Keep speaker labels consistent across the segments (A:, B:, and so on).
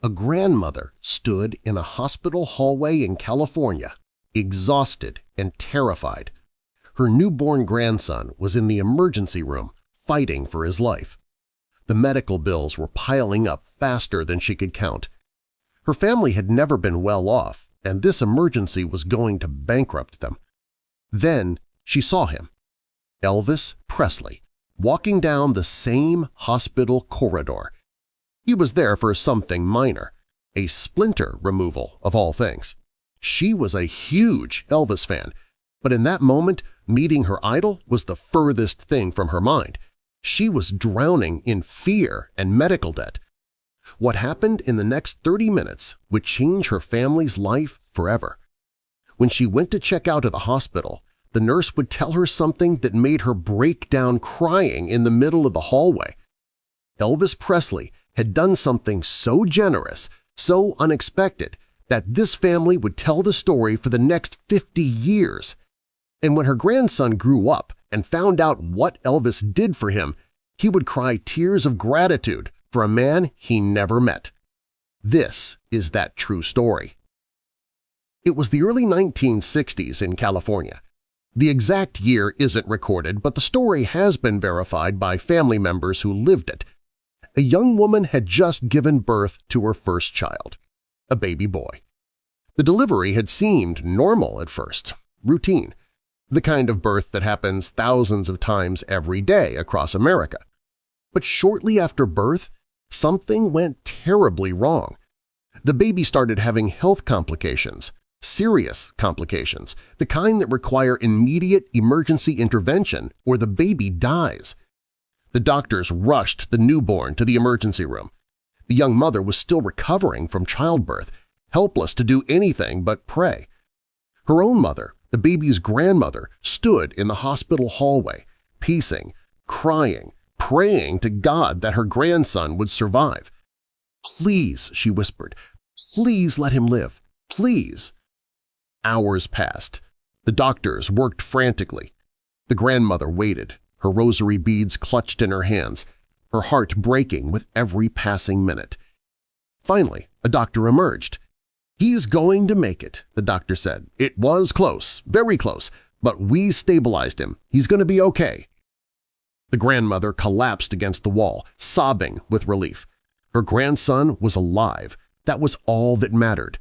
A: A grandmother stood in a hospital hallway in California, exhausted and terrified. Her newborn grandson was in the emergency room, fighting for his life. The medical bills were piling up faster than she could count. Her family had never been well off, and this emergency was going to bankrupt them. Then she saw him, Elvis Presley, walking down the same hospital corridor. He was there for something minor, a splinter removal of all things. She was a huge Elvis fan, but in that moment, meeting her idol was the furthest thing from her mind. She was drowning in fear and medical debt. What happened in the next 30 minutes would change her family's life forever. When she went to check out of the hospital, the nurse would tell her something that made her break down crying in the middle of the hallway. Elvis Presley had done something so generous, so unexpected, that this family would tell the story for the next 50 years. And when her grandson grew up and found out what Elvis did for him, he would cry tears of gratitude for a man he never met. This is that true story. It was the early 1960s in California. The exact year isn't recorded, but the story has been verified by family members who lived it. A young woman had just given birth to her first child, a baby boy. The delivery had seemed normal at first, routine, the kind of birth that happens thousands of times every day across America. But shortly after birth, something went terribly wrong. The baby started having health complications, serious complications, the kind that require immediate emergency intervention or the baby dies. The doctors rushed the newborn to the emergency room. The young mother was still recovering from childbirth, helpless to do anything but pray. Her own mother, the baby's grandmother, stood in the hospital hallway, piecing, crying, praying to God that her grandson would survive. "Please," she whispered, "please let him live, please." Hours passed. The doctors worked frantically. The grandmother waited, her rosary beads clutched in her hands, her heart breaking with every passing minute. Finally, a doctor emerged. "He's going to make it," the doctor said. "It was close, very close, but we stabilized him. He's going to be okay." The grandmother collapsed against the wall, sobbing with relief. Her grandson was alive. That was all that mattered.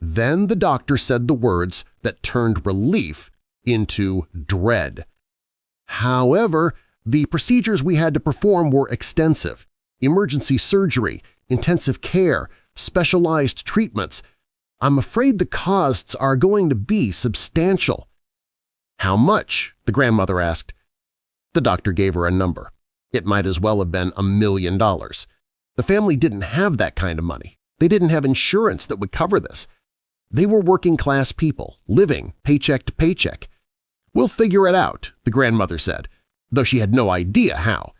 A: Then the doctor said the words that turned relief into dread. "However, the procedures we had to perform were extensive. Emergency surgery, intensive care, specialized treatments. I'm afraid the costs are going to be substantial." "How much?" the grandmother asked. The doctor gave her a number. It might as well have been $1 million. The family didn't have that kind of money. They didn't have insurance that would cover this. They were working-class people, living paycheck to paycheck. "We'll figure it out," the grandmother said, though she had no idea how.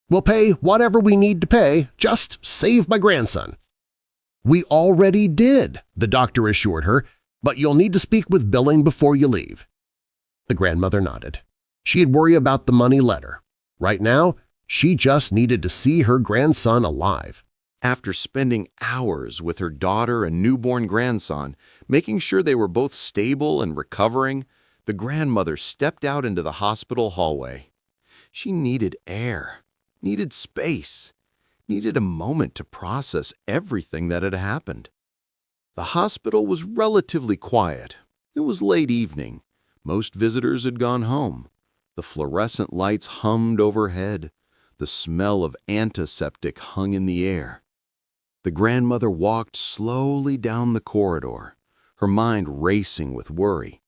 A: "We'll pay whatever we need to pay, just save my grandson." "We already did," the doctor assured her, "but you'll need to speak with billing before you leave." The grandmother nodded. She'd worry about the money later. Right now, she just needed to see her grandson alive.
B: After spending hours with her daughter and newborn grandson, making sure they were both stable and recovering, the grandmother stepped out into the hospital hallway. She needed air, needed space, needed a moment to process everything that had happened. The hospital was relatively quiet. It was late evening. Most visitors had gone home. The fluorescent lights hummed overhead. The smell of antiseptic hung in the air. The grandmother walked slowly down the corridor, her mind racing with worry.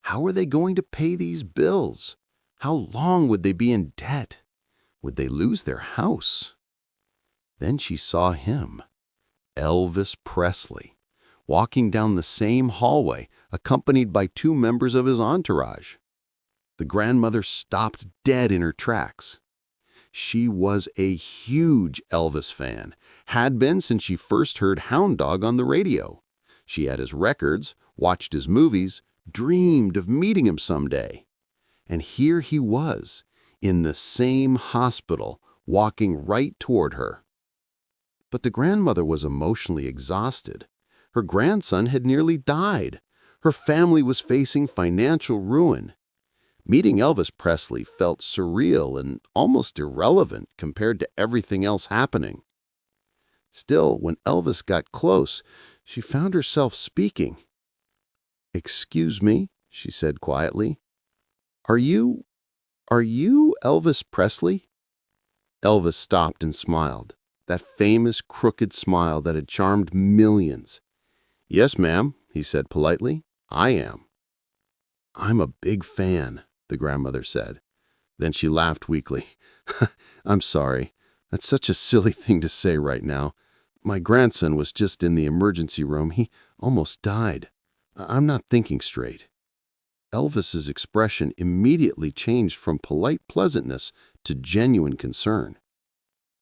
B: How were they going to pay these bills? How long would they be in debt? Would they lose their house? Then she saw him, Elvis Presley, walking down the same hallway, accompanied by 2 members of his entourage. The grandmother stopped dead in her tracks. She was a huge Elvis fan, had been since she first heard Hound Dog on the radio. She had his records, watched his movies, dreamed of meeting him someday. And here he was, in the same hospital, walking right toward her. But the grandmother was emotionally exhausted. Her grandson had nearly died. Her family was facing financial ruin. Meeting Elvis Presley felt surreal and almost irrelevant compared to everything else happening. Still, when Elvis got close, she found herself speaking. "Excuse me," she said quietly. Are you Elvis Presley?" Elvis stopped and smiled, that famous crooked smile that had charmed millions. "Yes, ma'am," he said politely. "I am." "I'm a big fan," the grandmother said. Then she laughed weakly. "I'm sorry. That's such a silly thing to say right now. My grandson was just in the emergency room. He almost died. I'm not thinking straight." Elvis's expression immediately changed from polite pleasantness to genuine concern.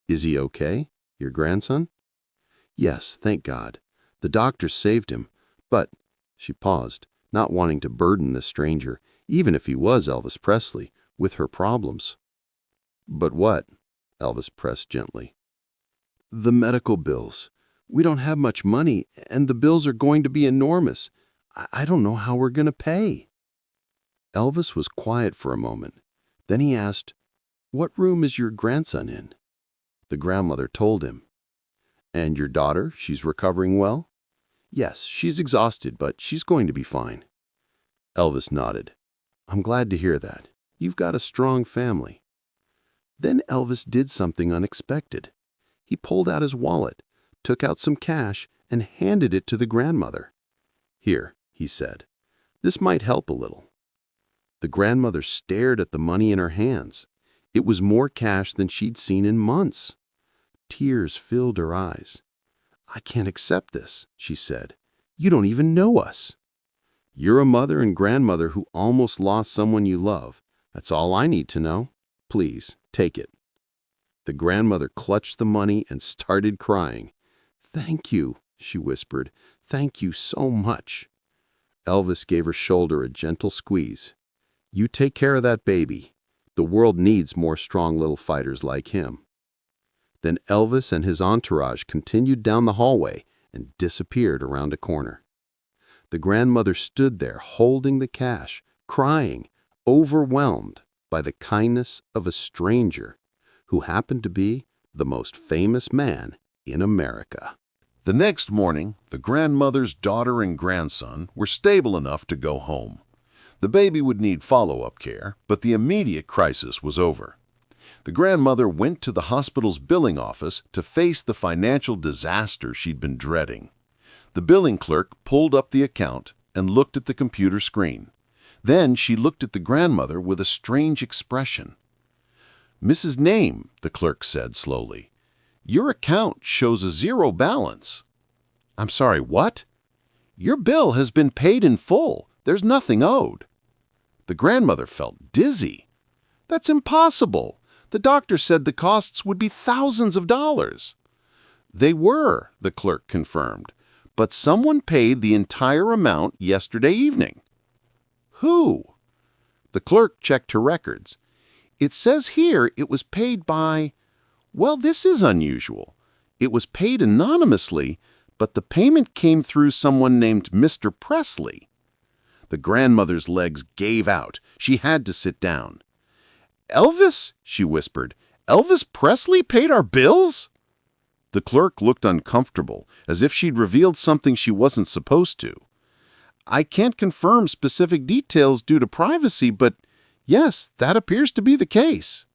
B: "Is he okay, your grandson?" "Yes, thank God. The doctor saved him. But," she paused, not wanting to burden the stranger, even if he was Elvis Presley, with her problems. "But what?" Elvis pressed gently. "The medical bills. We don't have much money, and the bills are going to be enormous. I don't know how we're going to pay." Elvis was quiet for a moment. Then he asked, "What room is your grandson in?" The grandmother told him. "And your daughter, she's recovering well?" "Yes, she's exhausted, but she's going to be fine." Elvis nodded. "I'm glad to hear that. You've got a strong family." Then Elvis did something unexpected. He pulled out his wallet, took out some cash, and handed it to the grandmother. "Here," he said. "This might help a little." The grandmother stared at the money in her hands. It was more cash than she'd seen in months. Tears filled her eyes. "I can't accept this," she said. "You don't even know us." "You're a mother and grandmother who almost lost someone you love. That's all I need to know. Please, take it." The grandmother clutched the money and started crying. "Thank you," she whispered. "Thank you so much." Elvis gave her shoulder a gentle squeeze. "You take care of that baby. The world needs more strong little fighters like him." Then Elvis and his entourage continued down the hallway and disappeared around a corner. The grandmother stood there holding the cash, crying, overwhelmed by the kindness of a stranger who happened to be the most famous man in America.
C: The next morning, the grandmother's daughter and grandson were stable enough to go home. The baby would need follow-up care, but the immediate crisis was over. The grandmother went to the hospital's billing office to face the financial disaster she'd been dreading. The billing clerk pulled up the account and looked at the computer screen. Then she looked at the grandmother with a strange expression. "Mrs. Name," the clerk said slowly, "your account shows a zero balance." "I'm sorry, what?" "Your bill has been paid in full. There's nothing owed." The grandmother felt dizzy. "That's impossible. The doctor said the costs would be thousands of dollars." "They were," the clerk confirmed, "but someone paid the entire amount yesterday evening." "Who?" The clerk checked her records. "It says here it was paid by... Well, this is unusual. It was paid anonymously, but the payment came through someone named Mr. Presley." The grandmother's legs gave out. She had to sit down. "Elvis," she whispered, "Elvis Presley paid our bills?" The clerk looked uncomfortable, as if she'd revealed something she wasn't supposed to. "I can't confirm specific details due to privacy, but yes, that appears to be the case."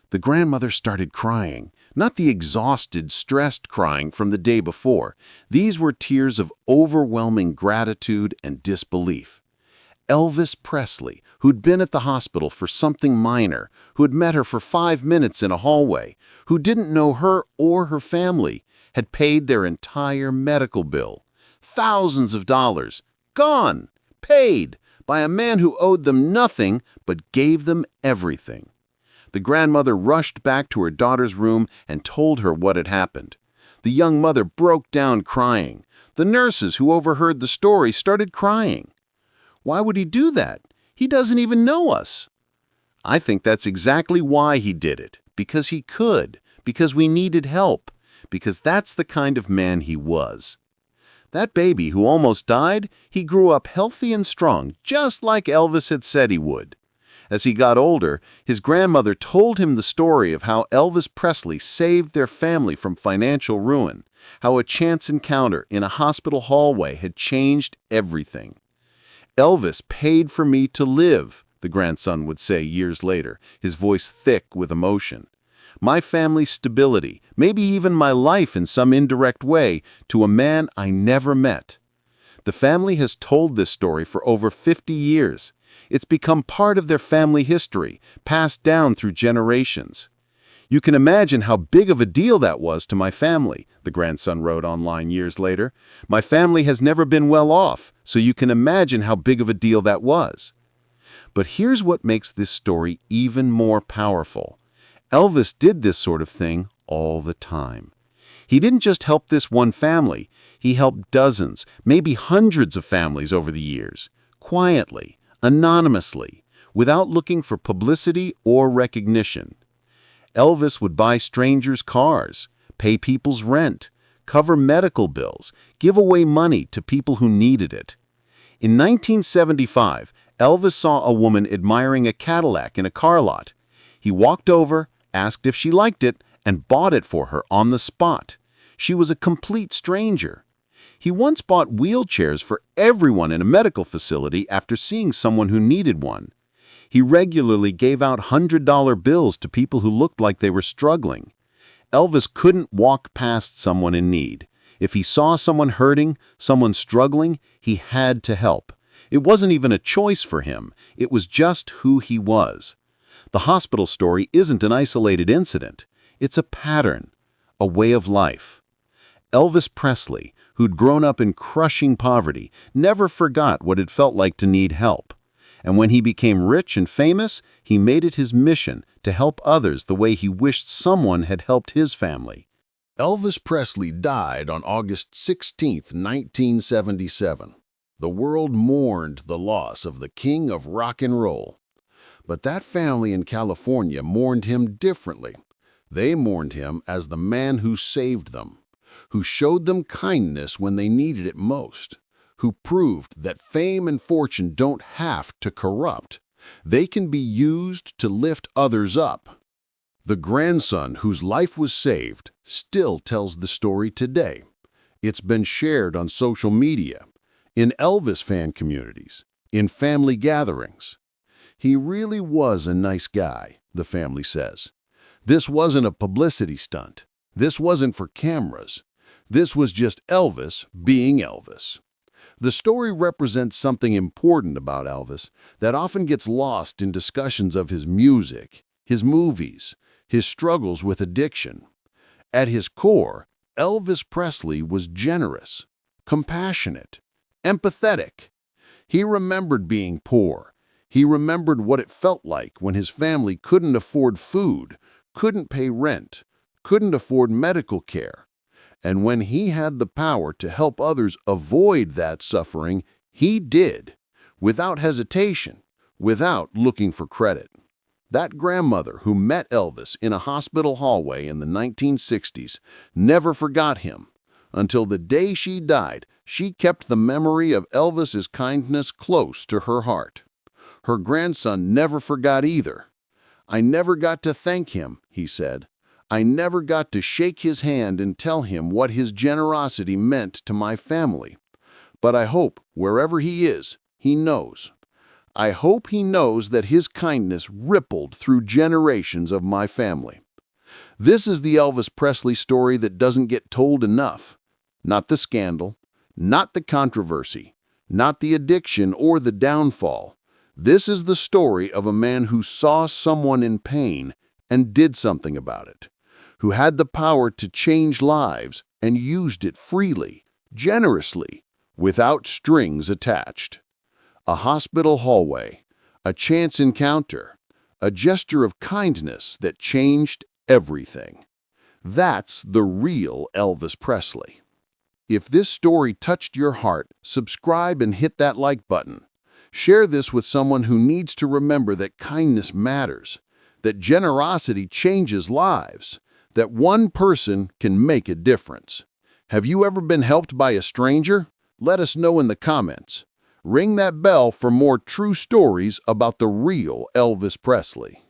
C: The grandmother started crying, not the exhausted, stressed crying from the day before. These were tears of overwhelming gratitude and disbelief. Elvis Presley, who'd been at the hospital for something minor, who had met her for 5 minutes in a hallway, who didn't know her or her family, had paid their entire medical bill. Thousands of dollars. Gone. Paid. By a man who owed them nothing but gave them everything. The grandmother rushed back to her daughter's room and told her what had happened. The young mother broke down crying. The nurses who overheard the story started crying. "Why would he do that? He doesn't even know us." "I think that's exactly why he did it. Because he could. Because we needed help. because that's the kind of man he was. That baby who almost died, he grew up healthy and strong, just like Elvis had said he would. As he got older, his grandmother told him the story of how Elvis Presley saved their family from financial ruin, how a chance encounter in a hospital hallway had changed everything. "Elvis paid for me to live," the grandson would say years later, his voice thick with emotion. "My family's stability, maybe even my life in some indirect way, to a man I never met." The family has told this story for over 50 years. It's become part of their family history, passed down through generations. "You can imagine how big of a deal that was to my family," the grandson wrote online years later. "My family has never been well off, so you can imagine how big of a deal that was." But here's what makes this story even more powerful. Elvis did this sort of thing all the time. He didn't just help this one family, he helped dozens, maybe hundreds of families over the years, quietly, anonymously, without looking for publicity or recognition. Elvis would buy strangers' cars, pay people's rent, cover medical bills, give away money to people who needed it. In 1975, Elvis saw a woman admiring a Cadillac in a car lot. He walked over, asked if she liked it, and bought it for her on the spot. She was a complete stranger. He once bought wheelchairs for everyone in a medical facility after seeing someone who needed one. He regularly gave out $100 bills to people who looked like they were struggling. Elvis couldn't walk past someone in need. If he saw someone hurting, someone struggling, he had to help. It wasn't even a choice for him. It was just who he was. The hospital story isn't an isolated incident. It's a pattern, a way of life. Elvis Presley, who'd grown up in crushing poverty, never forgot what it felt like to need help. And when he became rich and famous, he made it his mission to help others the way he wished someone had helped his family.
A: Elvis Presley died on August 16, 1977. The world mourned the loss of the king of rock and roll. But that family in California mourned him differently. They mourned him as the man who saved them, who showed them kindness when they needed it most, who proved that fame and fortune don't have to corrupt. They can be used to lift others up. The grandson whose life was saved still tells the story today. It's been shared on social media, in Elvis fan communities, in family gatherings. He really was a nice guy, the family says. This wasn't a publicity stunt. This wasn't for cameras. This was just Elvis being Elvis. The story represents something important about Elvis that often gets lost in discussions of his music, his movies, his struggles with addiction. At his core, Elvis Presley was generous, compassionate, empathetic. He remembered being poor. He remembered what it felt like when his family couldn't afford food, couldn't pay rent, couldn't afford medical care. And when he had the power to help others avoid that suffering, he did, without hesitation, without looking for credit. That grandmother who met Elvis in a hospital hallway in the 1960s never forgot him. Until the day she died, she kept the memory of Elvis's kindness close to her heart. Her grandson never forgot either. "I never got to thank him," he said. "I never got to shake his hand and tell him what his generosity meant to my family. But I hope, wherever he is, he knows. I hope he knows that his kindness rippled through generations of my family." This is the Elvis Presley story that doesn't get told enough. Not the scandal, not the controversy, not the addiction or the downfall. This is the story of a man who saw someone in pain and did something about it, who had the power to change lives and used it freely, generously, without strings attached. A hospital hallway, a chance encounter, a gesture of kindness that changed everything. That's the real Elvis Presley. If this story touched your heart, subscribe and hit that like button. Share this with someone who needs to remember that kindness matters, that generosity changes lives,
C: that one person can make a difference. Have you ever been helped by a stranger? Let us know in the comments. Ring that bell for more true stories about the real Elvis Presley.